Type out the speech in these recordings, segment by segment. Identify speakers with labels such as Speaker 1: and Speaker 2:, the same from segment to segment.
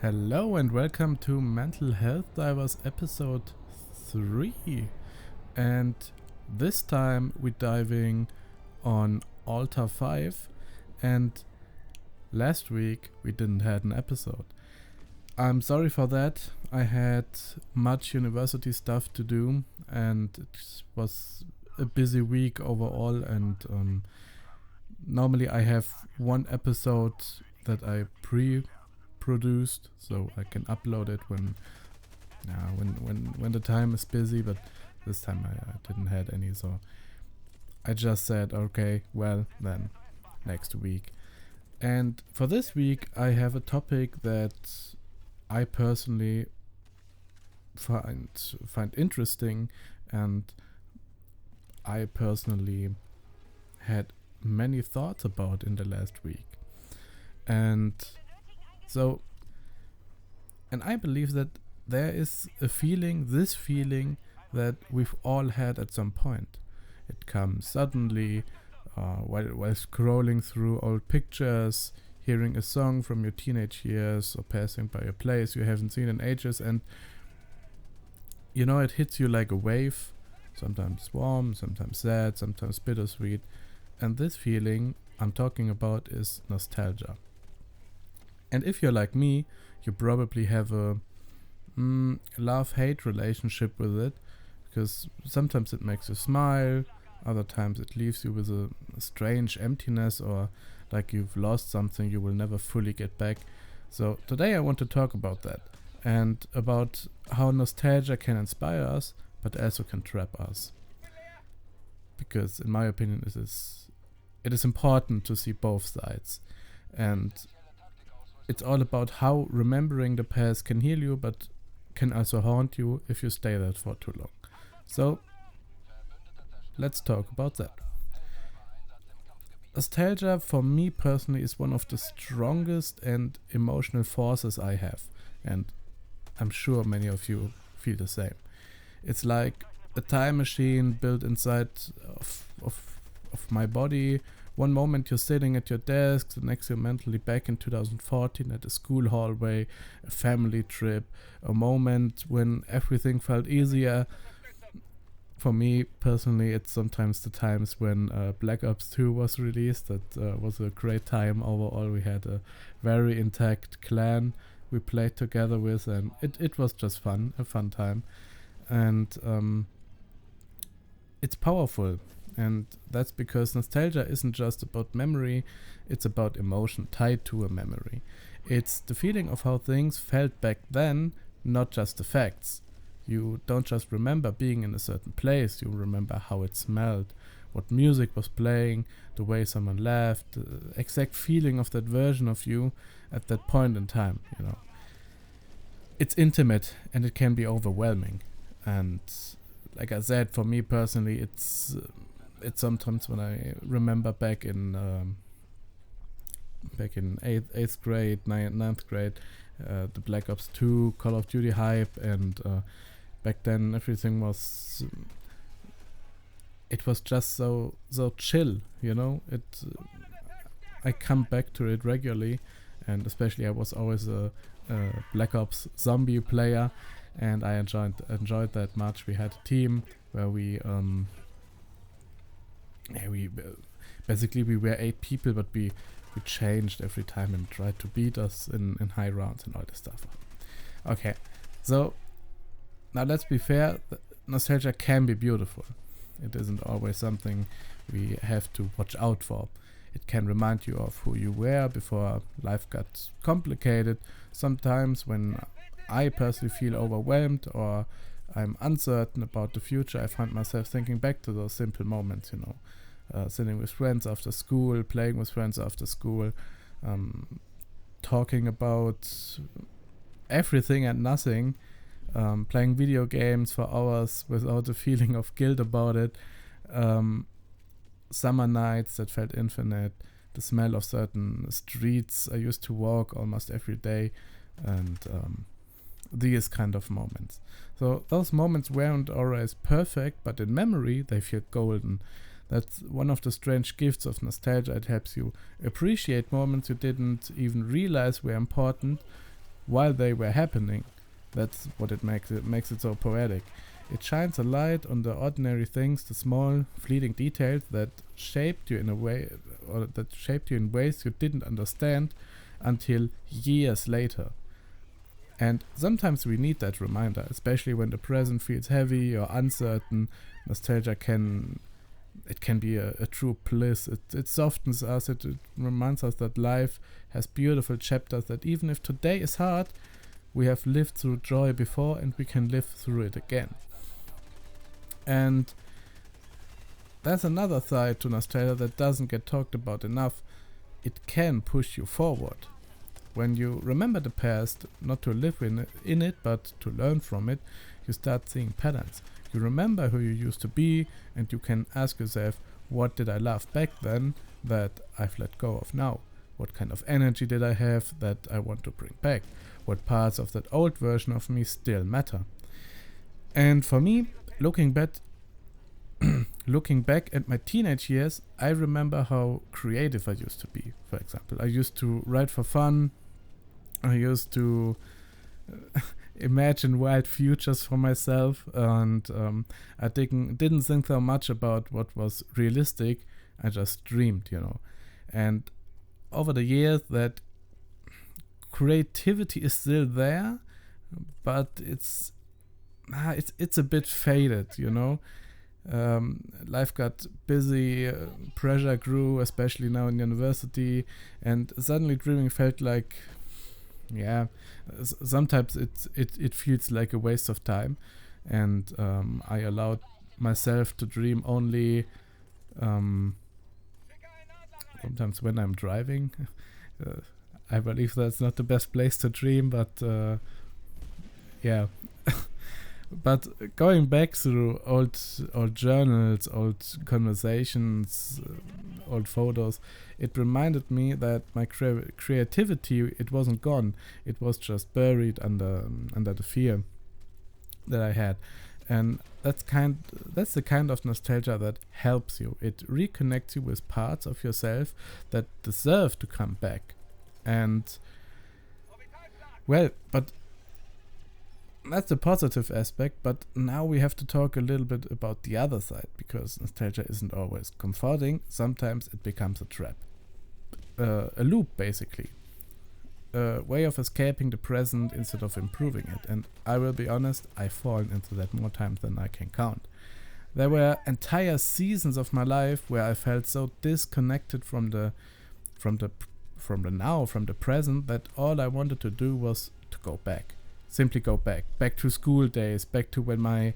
Speaker 1: Hello and welcome to Mental Health Divers episode 3. And this time we're diving on Altar 5, and last week we didn't have an episode. I'm sorry for that. I had much university stuff to do and it was a busy week overall, and normally I have one episode that I produced, so I can upload it when the time is busy, but this time I didn't have any, so I just said okay, well then next week. And for this week I have a topic that I personally find interesting, and I personally had many thoughts about in the last week. And I believe that there is this feeling that we've all had at some point. It comes suddenly while scrolling through old pictures, hearing a song from your teenage years, or passing by a place you haven't seen in ages, and it hits you like a wave, sometimes warm, sometimes sad, sometimes bittersweet. And this feeling I'm talking about is nostalgia. And if you're like me, you probably have a love-hate relationship with it, because sometimes it makes you smile, other times it leaves you with a strange emptiness, or like you've lost something you will never fully get back. So today I want to talk about that, and about how nostalgia can inspire us, but also can trap us. Because in my opinion it is important to see both sides. And it's all about how remembering the past can heal you, but can also haunt you if you stay there for too long. So, let's talk about that. Nostalgia for me personally is one of the strongest and emotional forces I have, and I'm sure many of you feel the same. It's like a time machine built inside of my body. One moment you're sitting at your desk, the next you're mentally back in 2014 at a school hallway, a family trip, a moment when everything felt easier. For me personally, it's sometimes the times when Black Ops 2 was released. That was a great time overall. We had a very intact clan we played together with, and it was just a fun time. And it's powerful. And that's because nostalgia isn't just about memory, it's about emotion tied to a memory. It's the feeling of how things felt back then, not just the facts. You don't just remember being in a certain place, you remember how it smelled, what music was playing, the way someone laughed, the exact feeling of that version of you at that point in time, It's intimate and it can be overwhelming. And like I said, for me personally, it's sometimes when I remember back in 8th grade, 9th grade, the Black Ops 2 Call of Duty hype, and back then everything was it was just so chill, I come back to it regularly, and especially I was always a Black Ops zombie player, and I enjoyed that much. We had a team where we were 8 people, but we changed every time and tried to beat us in high rounds and all this stuff. Okay, so now let's be fair, nostalgia can be beautiful. It isn't always something we have to watch out for. It can remind you of who you were before life got complicated. Sometimes when I personally feel overwhelmed or I'm uncertain about the future, I find myself thinking back to those simple moments, sitting with friends after school, playing with friends after school, talking about everything and nothing, playing video games for hours without a feeling of guilt about it, summer nights that felt infinite, the smell of certain streets I used to walk almost every day, and these kind of moments. So those moments weren't always perfect, but in memory they feel golden. That's one of the strange gifts of nostalgia. It helps you appreciate moments you didn't even realize were important, while they were happening. That's what it makes it so poetic. It shines a light on the ordinary things, the small, fleeting details that shaped you in a way, or that shaped you in ways you didn't understand until years later. And sometimes we need that reminder, especially when the present feels heavy or uncertain. Nostalgia can be a true bliss. It softens us. It reminds us that life has beautiful chapters, that even if today is hard, we have lived through joy before and we can live through it again. And there's another side to nostalgia that doesn't get talked about enough. It can push you forward. When you remember the past, not to live in it, but to learn from it, you start seeing patterns. You remember who you used to be, and you can ask yourself, what did I love back then that I've let go of now? What kind of energy did I have that I want to bring back? What parts of that old version of me still matter? And for me, looking back at my teenage years, I remember how creative I used to be. For example, I used to write for fun. I used to imagine wild futures for myself, and I didn't think so much about what was realistic. I just dreamed, And over the years, that creativity is still there, but it's a bit faded, Life got busy, pressure grew, especially now in university, and suddenly dreaming felt like, sometimes it feels like a waste of time, and I allowed myself to dream only sometimes when I'm driving. I believe that's not the best place to dream, but But going back through old journals, old conversations, old photos, it reminded me that my creativity, it wasn't gone. It was just buried under the fear that I had. And that's the kind of nostalgia that helps you. It reconnects you with parts of yourself that deserve to come back. And but that's the positive aspect, but now we have to talk a little bit about the other side, because nostalgia isn't always comforting. Sometimes it becomes a trap. A loop, basically. A way of escaping the present instead of improving it. And I will be honest, I've fallen into that more times than I can count. There were entire seasons of my life where I felt so disconnected from the present, that all I wanted to do was to go back. Simply go back to school days, back to when my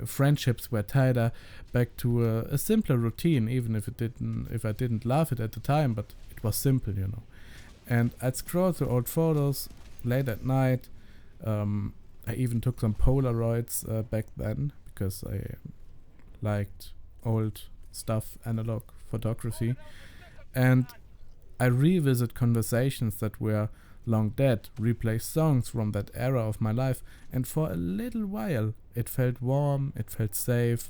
Speaker 1: friendships were tighter, back to a simpler routine, even if I didn't love it at the time, but it was simple, And I'd scroll through old photos late at night. I even took some Polaroids back then, because I liked old stuff, analog photography, and I revisit conversations that were long dead, replay songs from that era of my life, and for a little while it felt warm, it felt safe.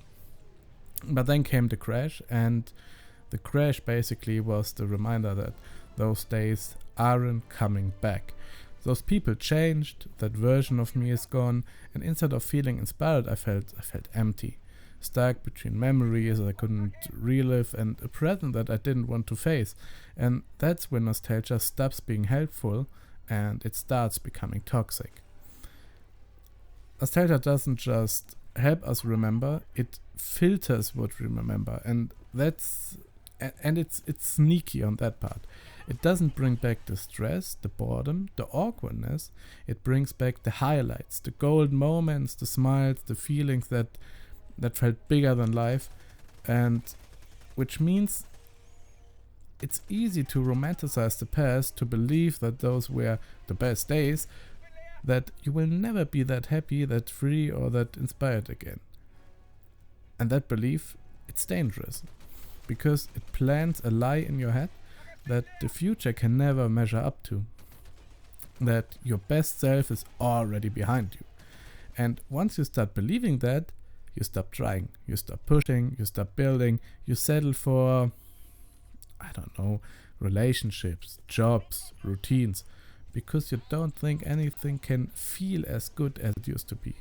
Speaker 1: But then came the crash, and the crash basically was the reminder that those days aren't coming back. Those people changed, that version of me is gone, and instead of feeling inspired, I felt empty, stuck between memories I couldn't relive and a present that I didn't want to face. And that's when nostalgia stops being helpful and it starts becoming toxic. Nostalgia doesn't just help us remember, it filters what we remember, and it's sneaky on that part. It doesn't bring back the stress, the boredom, the awkwardness. It brings back the highlights, the gold moments, the smiles, the feelings that felt bigger than life, and which means it's easy to romanticize the past, to believe that those were the best days, that you will never be that happy, that free, or that inspired again. And that belief, it's dangerous, because it plants a lie in your head that the future can never measure up to, that your best self is already behind you. And once you start believing that, you stop trying, you stop pushing, you stop building, you settle for, relationships, jobs, routines, because you don't think anything can feel as good as it used to be.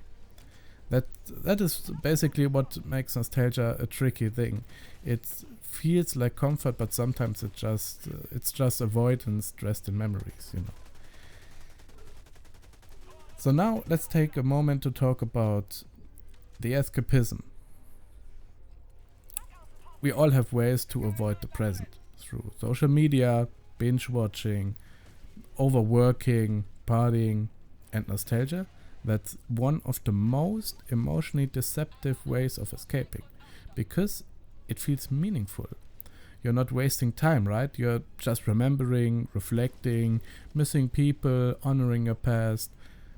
Speaker 1: That is basically what makes nostalgia a tricky thing. It feels like comfort, but sometimes it's just avoidance dressed in memories, you know. So now let's take a moment to talk about the escapism. We all have ways to avoid the present through social media, binge watching, overworking, partying, and nostalgia. That's one of the most emotionally deceptive ways of escaping, because it feels meaningful. You're not wasting time, right? You're just remembering, reflecting, missing people, honoring your past.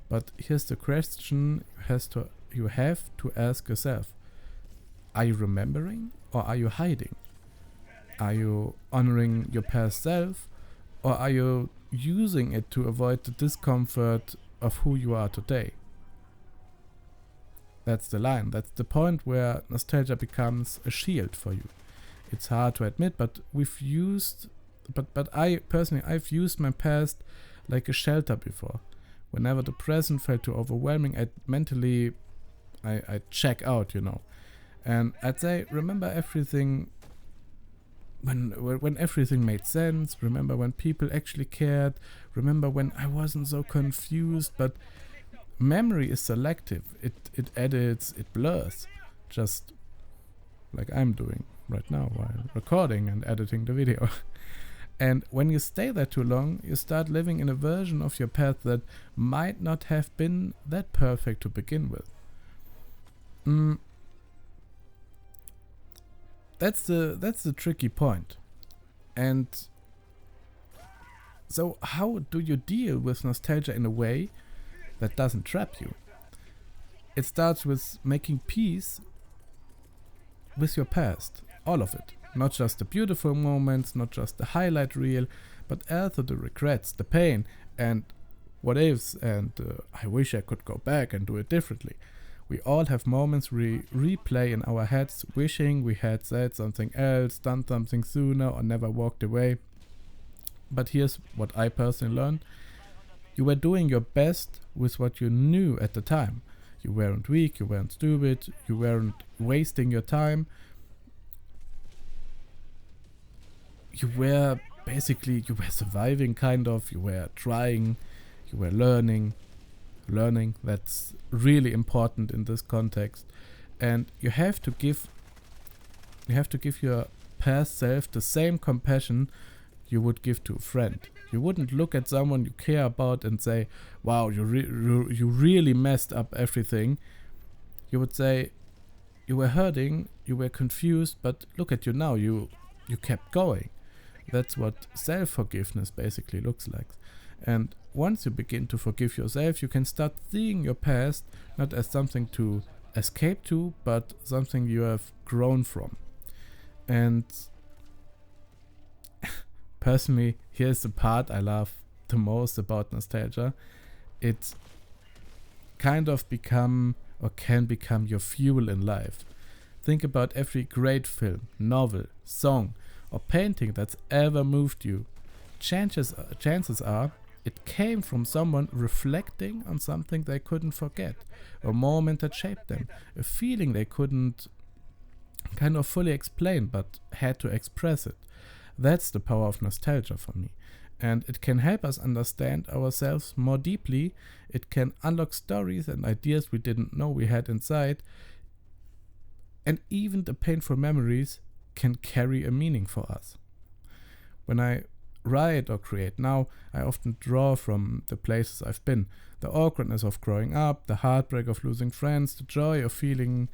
Speaker 1: But here's the question you have to ask yourself. Are you remembering or are you hiding? Are you honoring your past self, or are you using it to avoid the discomfort of who you are today? That's the line. That's the point where nostalgia becomes a shield for you. It's hard to admit, but I've used my past like a shelter before. Whenever the present felt too overwhelming, I check out, you know. And I'd say, remember everything when everything made sense, remember when people actually cared, remember when I wasn't so confused. But memory is selective. It edits, it blurs, just like I'm doing right now while recording and editing the video. And when you stay there too long, you start living in a version of your past that might not have been that perfect to begin with. That's the tricky point. And so how do you deal with nostalgia in a way that doesn't trap you? It starts with making peace with your past, all of it. Not just the beautiful moments, not just the highlight reel, but also the regrets, the pain, and what ifs, and I wish I could go back and do it differently. We all have moments we replay in our heads, wishing we had said something else, done something sooner, or never walked away. But here's what I personally learned. You were doing your best with what you knew at the time. You weren't weak, you weren't stupid, you weren't wasting your time. You were surviving, kind of. You were trying, you were learning. That's really important in this context. And you have to give your past self the same compassion you would give to a friend. You wouldn't look at someone you care about and say, wow, you really messed up everything. You would say, you were hurting, you were confused, but look at you now, you kept going. That's what self-forgiveness basically looks like. And once you begin to forgive yourself, you can start seeing your past not as something to escape to, but something you have grown from. And personally, here's the part I love the most about nostalgia. It kind of can become your fuel in life. Think about every great film, novel, song, or painting that's ever moved you. Chances are it came from someone reflecting on something they couldn't forget, a moment that shaped them, a feeling they couldn't kind of fully explain but had to express it. That's the power of nostalgia for me. And it can help us understand ourselves more deeply. It can unlock stories and ideas we didn't know we had inside. And even the painful memories can carry a meaning for us. When I write or create now, I often draw from the places I've been. The awkwardness of growing up, the heartbreak of losing friends, the joy of feeling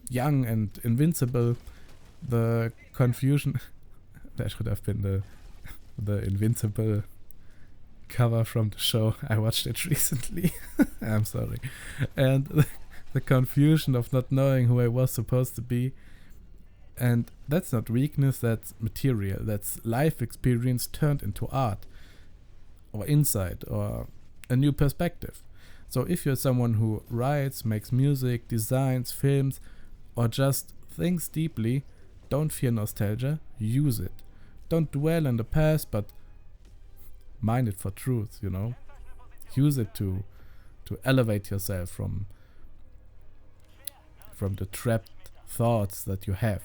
Speaker 1: young and invincible, the confusion. That should have been the Invincible cover from the show. I watched it recently. I'm sorry. And the confusion of not knowing who I was supposed to be. And that's not weakness, that's material. That's life experience turned into art or insight or a new perspective. So if you're someone who writes, makes music, designs, films, or just thinks deeply, don't fear nostalgia, use it. Don't dwell on the past, but mine it for truth, you know. Use it to elevate yourself from the trapped thoughts that you have.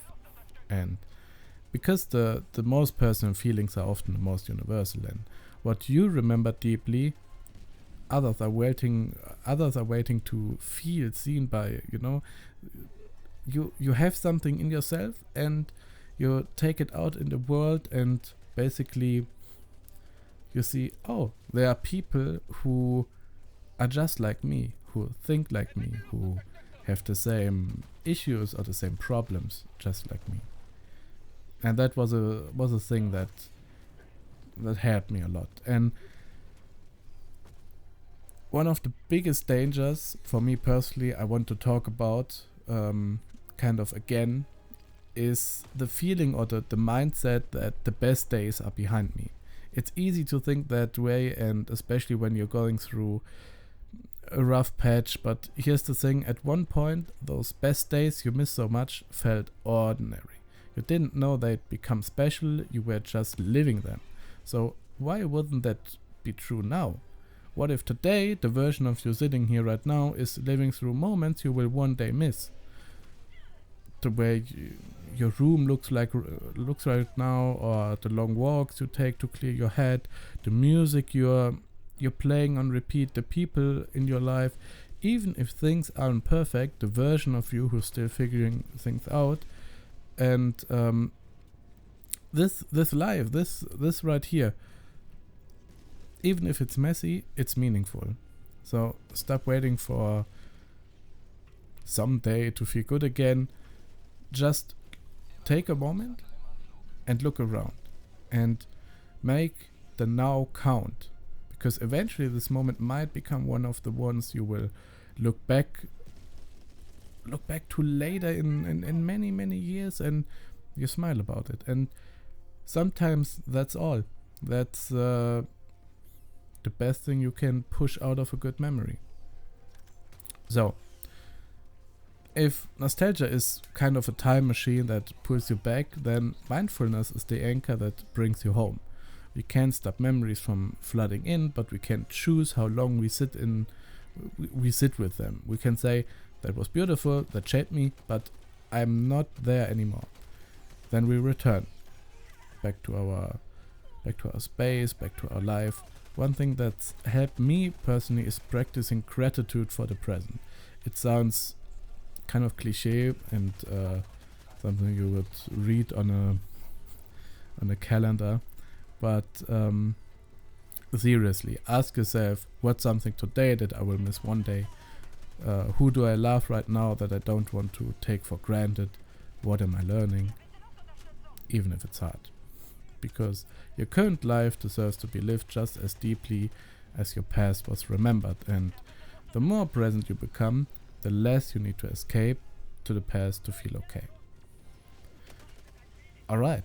Speaker 1: And because the most personal feelings are often the most universal, and what you remember deeply, others are waiting to feel seen by, you know. You have something in yourself and you take it out in the world, and basically you see, oh, there are people who are just like me, who think like me, who have the same issues or the same problems just like me. And that was a thing that helped me a lot. And one of the biggest dangers for me personally I want to talk about kind of again is the feeling or the mindset that the best days are behind me. It's easy to think that way, and especially when you're going through a rough patch, but here's the thing, at one point those best days you miss so much felt ordinary. You didn't know they'd become special, you were just living them. So why wouldn't that be true now? What if today the version of you sitting here right now is living through moments you will one day miss? The way your room looks right now, or the long walks you take to clear your head, the music you're playing on repeat, the people in your life. Even if things aren't perfect, the version of you who's still figuring things out. And this life, this right here, even if it's messy, it's meaningful. So stop waiting for someday to feel good again. Just take a moment and look around and make the now count, because eventually this moment might become one of the ones you will look back to later in many years, and you smile about it. And sometimes that's all. That's the best thing you can push out of a good memory. So if nostalgia is kind of a time machine that pulls you back, then mindfulness is the anchor that brings you home. We can't stop memories from flooding in, but we can choose how long we sit with them. We can say, that was beautiful, that shaped me, but I'm not there anymore. Then we return back to our space, back to our life. One thing that's helped me personally is practicing gratitude for the present. It sounds kind of cliche and something you would read on a calendar, but seriously, ask yourself, what's something today that I will miss one day? Who do I love right now that I don't want to take for granted? What am I learning? Even if it's hard. Because your current life deserves to be lived just as deeply as your past was remembered, and the more present you become, the less you need to escape to the past to feel okay. Alright.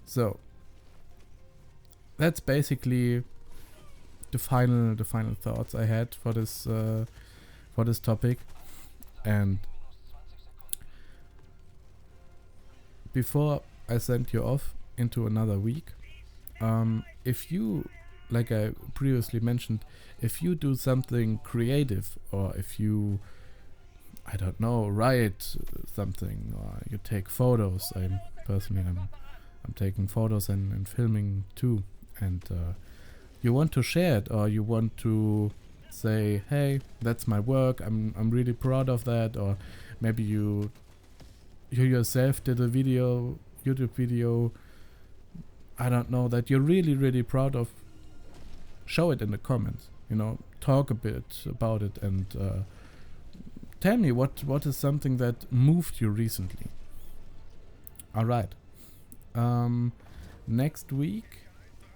Speaker 1: So that's basically the final thoughts I had for this topic. And before I send you off into another week, if you, like I previously mentioned, if you do something creative, or if you, I don't know, write something, or you take photos. I'm taking photos and filming too, and you want to share it, or you want to say, hey, that's my work, I'm really proud of that. Or maybe you yourself did a YouTube video, I don't know, that you're really proud of. Show it in the comments, talk a bit about it, and tell me what is something that moved you recently. Alright. Next week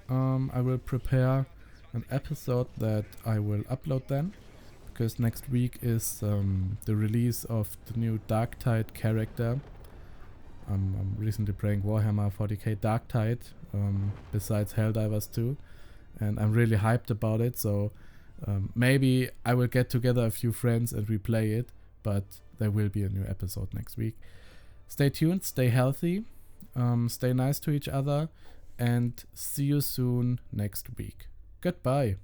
Speaker 1: I will prepare an episode that I will upload then, because next week is the release of the new Darktide character. I'm recently playing Warhammer 40k Darktide, besides Helldivers 2, and I'm really hyped about it. So maybe I will get together a few friends and replay it, but there will be a new episode next week. Stay tuned, stay healthy, stay nice to each other, and see you soon next week. Goodbye.